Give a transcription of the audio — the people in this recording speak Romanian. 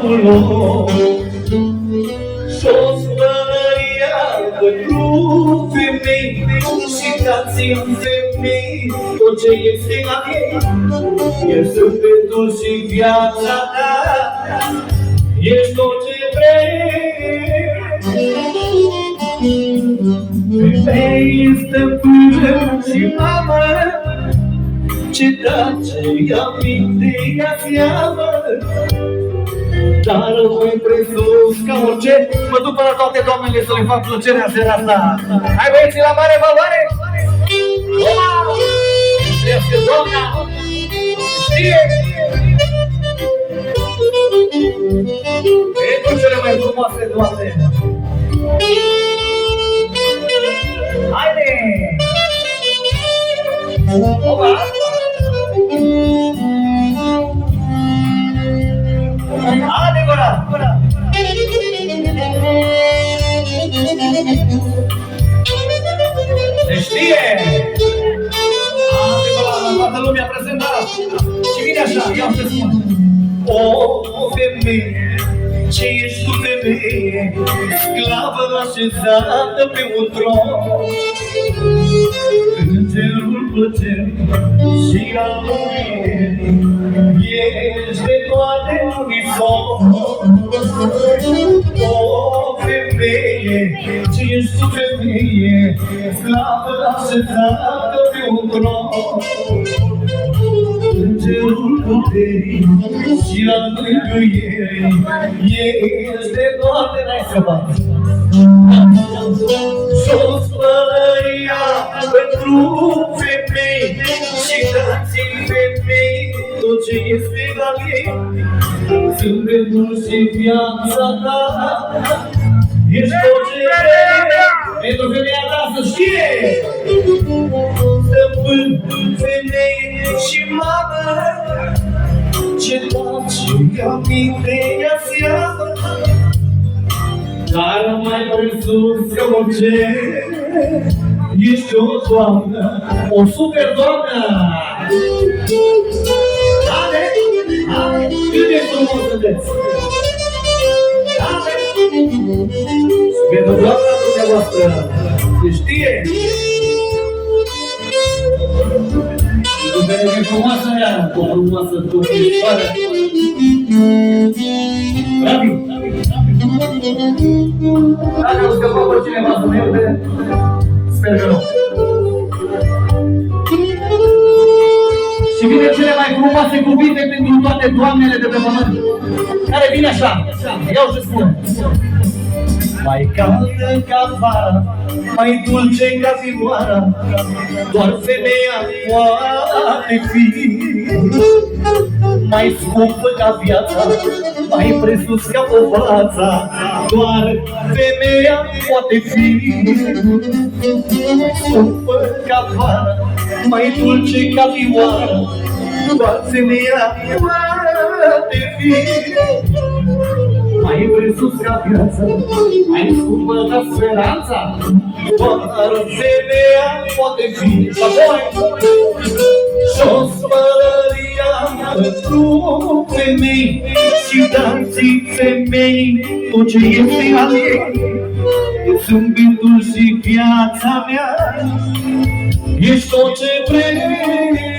un loc. Jos pălăria pentru femei și dați-mi femei tot ce este la ei. E sufletul și viața ta, ești tot ce vrei. Femei, stăpână și mamă, ce tace, aminte, ia seamă. Dar voi presus ca orice. Mă duc până la toate doamnele să le fac plăcerea seara asta. Hai băieții la mare valoare! Trăiască doamna! Știe! Pentru cele mai frumoase toate! Haide! Opa! Adevărat! Se știe! Adevărat! Toată lumea prezentă! Și vine așa, ia să spun! O femeie, ce ești tu femeie, sclavă așezată pe un tron, îngerul plăceri și al lumii, ești de toate unison. O femeie, ce ești tu femeie, sclavă așezată pe un tron, îngerul puterii și al mângâierii, ești de toate, n-ai să bați. Jos pălăria pentru femei și dați-mi femei tot ce este al ei. Zâmbetul și viața ta, ești tot ce vrei. Pentru femeia ta să știe! Stăpân, femeie și mamă, ce tace, aminte, ia seamă. Dar mai presus ca orice, ești o doamnă, o super doamnă! Haide! Haide! Cât de frumos sunteți! Haide! Pentru doamna dumneavoastră, se știe! Și e frumoasă ea, o frumoasă domnișoară! Bravi! Dacă o scăpăm pe cineva să mă ierte, sper că nu. Și vine cele mai frumoase cuvinte pentru toate doamnele de pe pământ, care vine așa, iau și spune. Mai caldă ca vara, mai dulce ca vioara, doar femeia poate fi. Mai scumpă ca viața, mai presus ca povața, doar femeia poate fi. Mai scumpă ca vara, mai dulce ca vioara, doar femeia poate fi. Mai presus ca viața, mai scumpă ca speranța, doar femeia poate fi. Jos pălăria pentru femei și dați femei tot ce este al ei. Zâmbetul și viața mea, ești tot ce vrei.